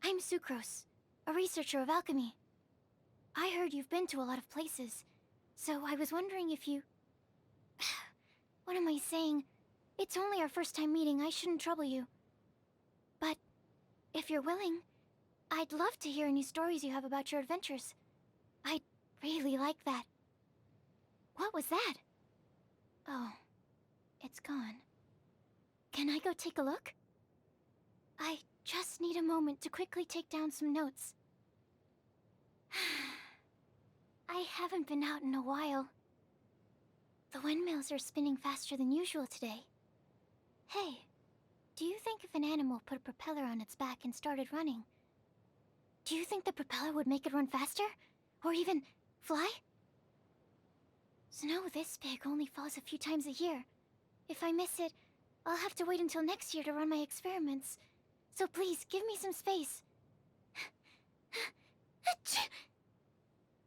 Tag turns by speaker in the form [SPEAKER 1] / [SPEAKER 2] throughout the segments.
[SPEAKER 1] I'm Sucrose, a researcher of alchemy. I heard you've been to a lot of places, so I was wondering if you... What am I saying? It's only our first time meeting, I shouldn't trouble you. But, if you're willing, I'd love to hear any stories you have about your adventures. I'd really like that. What was that? Oh, it's gone. Can I go take a look? I just need a moment to quickly take down some notes. I haven't been out in a while. The windmills are spinning faster than usual today. Hey, do you think if an animal put a propeller on its back and started running, do you think the propeller would make it run faster? Or even fly? Snow this big only falls a few times a year. If I miss it, I'll have to wait until next year to run my experiments. So please, give me some space.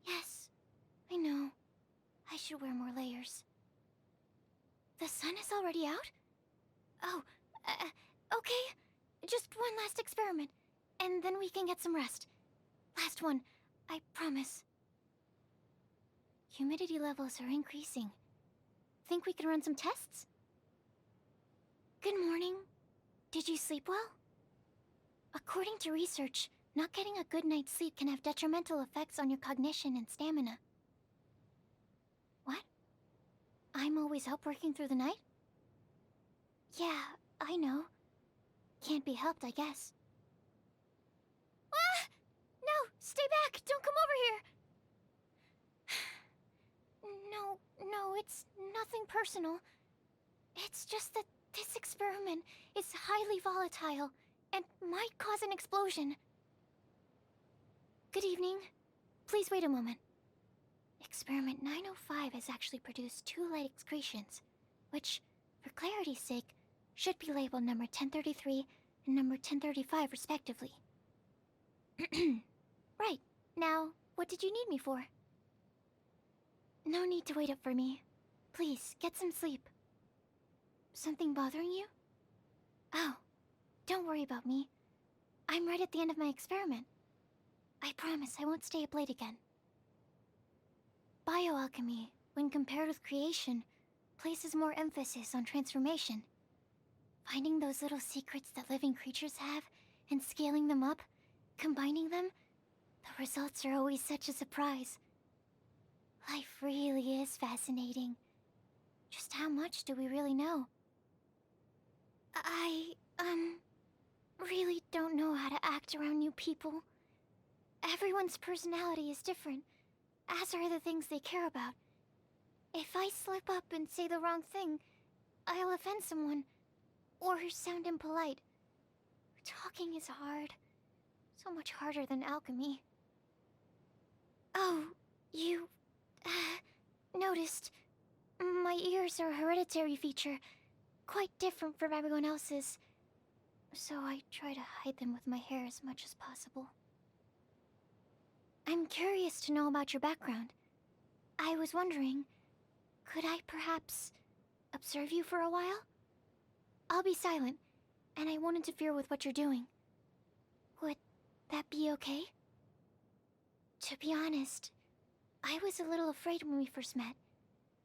[SPEAKER 1] Yes, I know. I should wear more layers. The sun is already out? Oh, okay. Just one last experiment, and then we can get some rest. Last one, I promise. Humidity levels are increasing. Think we can run some tests? Good morning. Did you sleep well? According to research, not getting a good night's sleep can have detrimental effects on your cognition and stamina. What? I'm always up working through the night? Yeah, I know. Can't be helped, I guess. Ah! No! Stay back! Don't come over here! No, it's nothing personal. It's just that this experiment is highly volatile and might cause an explosion. Good evening. Please wait a moment. Experiment 905 has actually produced 2 light excretions, which, for clarity's sake, should be labeled number 1033 and number 1035 respectively. Right. Now, what did you need me for? No need to wait up for me. Please, get some sleep. Something bothering you? Oh, don't worry about me. I'm right at the end of my experiment. I promise I won't stay up late again. Bioalchemy, when compared with creation, places more emphasis on transformation. Finding those little secrets that living creatures have, and scaling them up, combining them, the results are always such a surprise. Life really is fascinating. Just how much do we really know? I really don't know how to act around new people. Everyone's personality is different, as are the things they care about. If I slip up and say the wrong thing, I'll offend someone, or sound impolite. Talking is hard. So much harder than alchemy. Oh, you... noticed. My ears are a hereditary feature, quite different from everyone else's. So I try to hide them with my hair as much as possible. I'm curious to know about your background. I was wondering, could I perhaps observe you for a while? I'll be silent, and I won't interfere with what you're doing. Would that be okay? To be honest, I was a little afraid when we first met,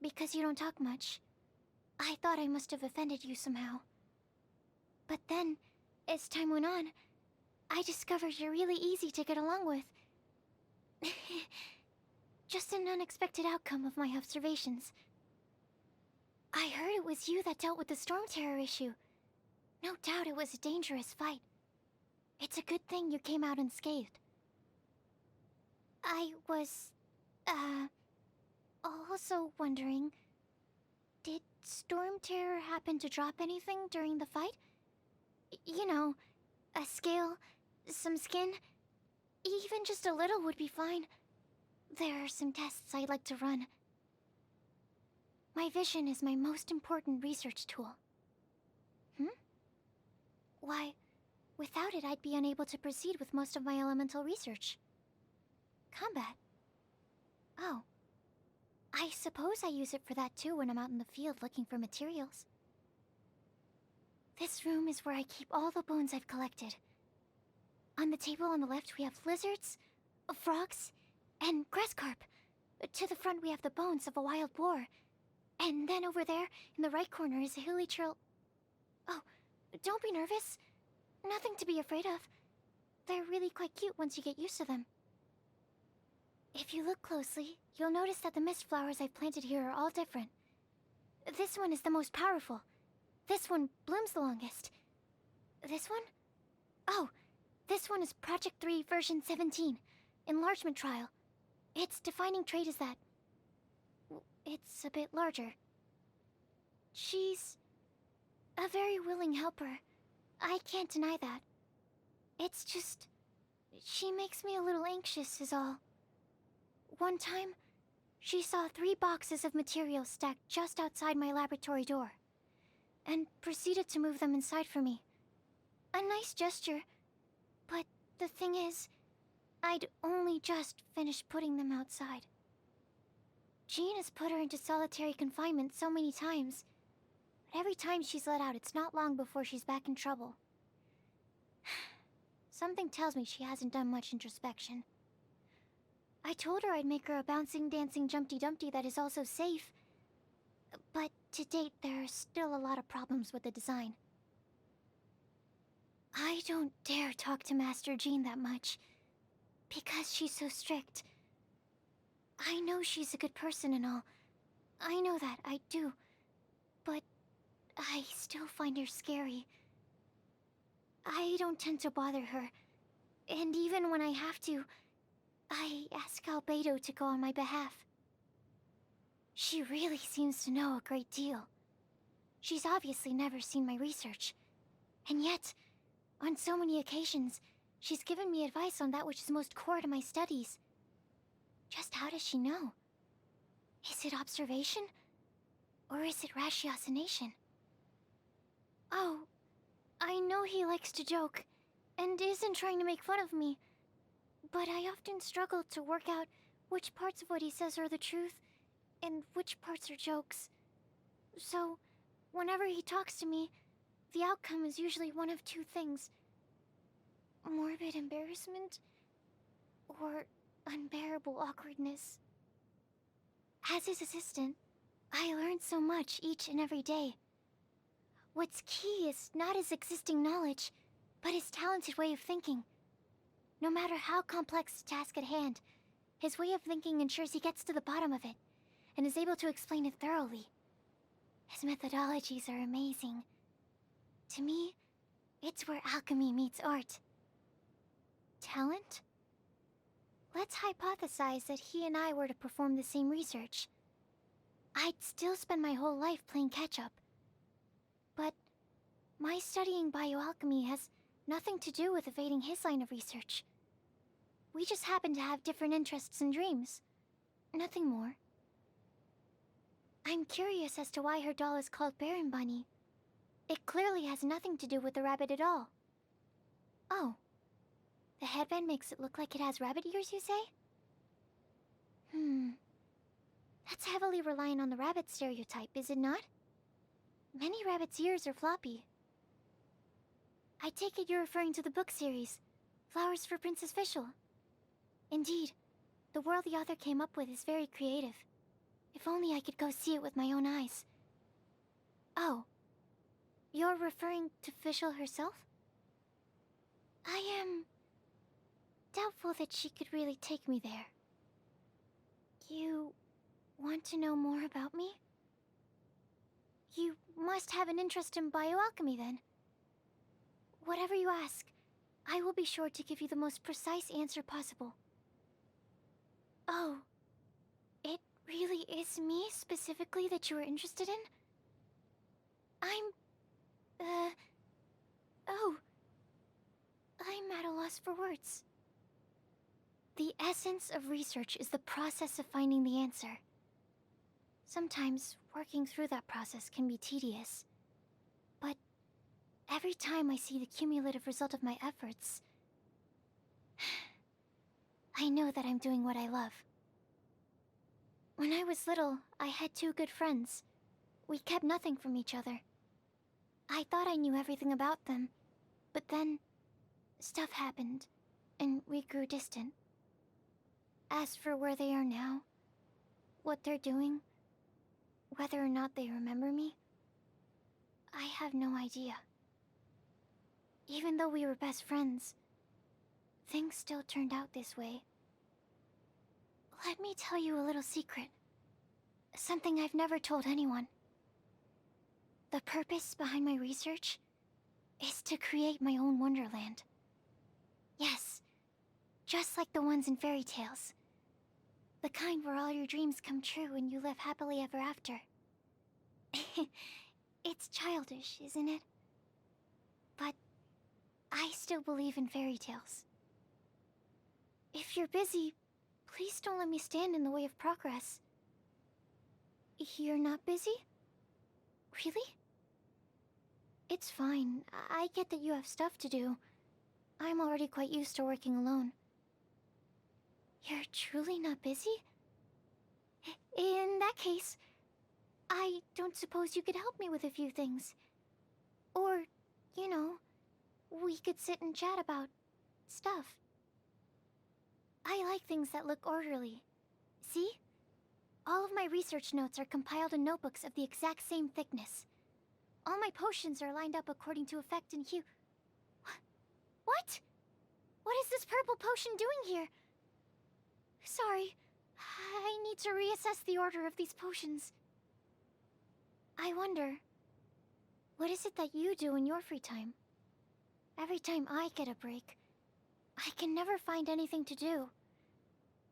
[SPEAKER 1] because you don't talk much. I thought I must have offended you somehow. But then, as time went on, I discovered you're really easy to get along with. Just an unexpected outcome of my observations. I heard it was you that dealt with the storm terror issue. No doubt it was a dangerous fight. It's a good thing you came out unscathed. I was, also wondering, did storm terror happen to drop anything during the fight? You know, a scale, some skin, even just a little would be fine. There are some tests I'd like to run. My vision is my most important research tool. Why, without it I'd be unable to proceed with most of my elemental research. Combat? Oh. I suppose I use it for that too when I'm out in the field looking for materials. This room is where I keep all the bones I've collected. On the table on the left, we have lizards, frogs, and grass carp. To the front, we have the bones of a wild boar. And then over there, in the right corner, is a hilly trail. Oh, don't be nervous. Nothing to be afraid of. They're really quite cute once you get used to them. If you look closely, you'll notice that the mist flowers I've planted here are all different. This one is the most powerful. This one blooms the longest. This one? Oh, this one is Project 3 version 17, enlargement trial. Its defining trait is that it's a bit larger. She's a very willing helper. I can't deny that. It's just, she makes me a little anxious is all. One time, she saw 3 boxes of materials stacked just outside my laboratory door, and proceeded to move them inside for me. A nice gesture, but the thing is, I'd only just finished putting them outside. Jean has put her into solitary confinement so many times, but every time she's let out, it's not long before she's back in trouble. Something tells me she hasn't done much introspection. I told her I'd make her a bouncing, dancing Jumpty Dumpty that is also safe, but to date there are still a lot of problems with the design. I don't dare talk to Master Jean that much, because she's so strict. I know she's a good person and all. I know that, I do. But I still find her scary. I don't tend to bother her, and even when I have to, I ask Albedo to go on my behalf. She really seems to know a great deal. She's obviously never seen my research, and yet, on so many occasions, she's given me advice on that which is most core to my studies. Just how does she know? Is it observation? Or is it ratiocination? Oh, I know he likes to joke, and isn't trying to make fun of me, but I often struggle to work out which parts of what he says are the truth, and which parts are jokes. So, whenever he talks to me, the outcome is usually one of 2 things. Morbid embarrassment, or unbearable awkwardness. As his assistant, I learn so much each and every day. What's key is not his existing knowledge, but his talented way of thinking. No matter how complex the task at hand, his way of thinking ensures he gets to the bottom of it, and is able to explain it thoroughly. His methodologies are amazing. To me, it's where alchemy meets art. Talent? Let's hypothesize that he and I were to perform the same research. I'd still spend my whole life playing catch-up. But my studying bioalchemy has nothing to do with evading his line of research. We just happen to have different interests and dreams. Nothing more. I'm curious as to why her doll is called Baron Bunny. It clearly has nothing to do with the rabbit at all. Oh. The headband makes it look like it has rabbit ears, you say? That's heavily reliant on the rabbit stereotype, is it not? Many rabbits' ears are floppy. I take it you're referring to the book series, Flowers for Princess Fischl. Indeed, the world the author came up with is very creative. If only I could go see it with my own eyes. Oh, you're referring to Fischl herself? I am doubtful that she could really take me there. You want to know more about me? You must have an interest in bioalchemy then. Whatever you ask, I will be sure to give you the most precise answer possible. Oh, it really is me specifically that you are interested in? I'm at a loss for words. The essence of research is the process of finding the answer. Sometimes, working through that process can be tedious. But every time I see the cumulative result of my efforts, I know that I'm doing what I love. When I was little, I had 2 good friends. We kept nothing from each other. I thought I knew everything about them, but then Stuff happened, and we grew distant. As for where they are now, what they're doing, whether or not they remember me, I have no idea. Even though we were best friends, things still turned out this way. Let me tell you a little secret. Something I've never told anyone. The purpose behind my research is to create my own wonderland. Yes, just like the ones in fairy tales. The kind where all your dreams come true and you live happily ever after. It's childish, isn't it? But I still believe in fairy tales. If you're busy, please don't let me stand in the way of progress. You're not busy? Really? It's fine. I get that you have stuff to do. I'm already quite used to working alone. You're truly not busy? In that case, I don't suppose you could help me with a few things. Or, you know, we could sit and chat about stuff. I like things that look orderly. See? All of my research notes are compiled in notebooks of the exact same thickness. All my potions are lined up according to effect and hue. What? What is this purple potion doing here? Sorry, I need to reassess the order of these potions. I wonder, what is it that you do in your free time? Every time I get a break, I can never find anything to do.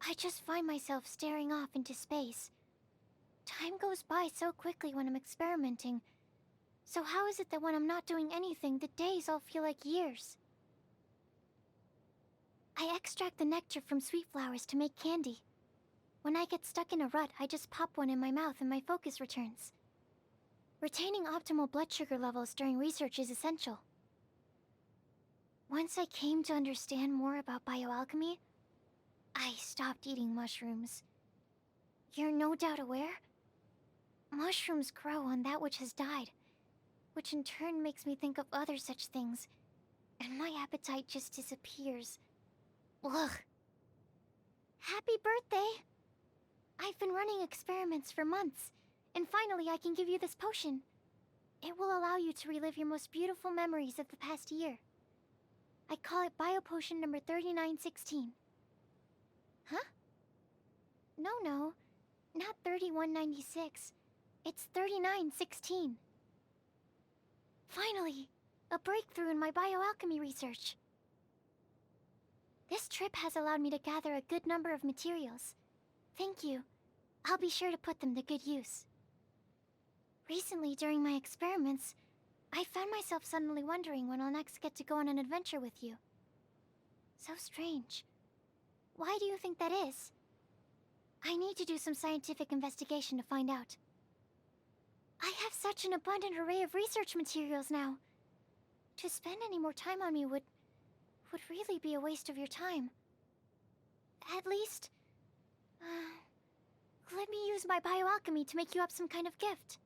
[SPEAKER 1] I just find myself staring off into space. Time goes by so quickly when I'm experimenting. So how is it that when I'm not doing anything, the days all feel like years? I extract the nectar from sweet flowers to make candy. When I get stuck in a rut, I just pop one in my mouth and my focus returns. Retaining optimal blood sugar levels during research is essential. Once I came to understand more about bioalchemy, I stopped eating mushrooms. You're no doubt aware? Mushrooms grow on that which has died, which in turn makes me think of other such things, and my appetite just disappears. Ugh. Happy birthday! I've been running experiments for months, and finally I can give you this potion. It will allow you to relive your most beautiful memories of the past year. I call it Biopotion number 3916. Huh? No, not 3196. It's 3916. Finally, a breakthrough in my bioalchemy research. This trip has allowed me to gather a good number of materials. Thank you. I'll be sure to put them to good use. Recently, during my experiments, I found myself suddenly wondering when I'll next get to go on an adventure with you. So strange. Why do you think that is? I need to do some scientific investigation to find out. I have such an abundant array of research materials now. To spend any more time on me would really be a waste of your time. At least, let me use my bioalchemy to make you up some kind of gift.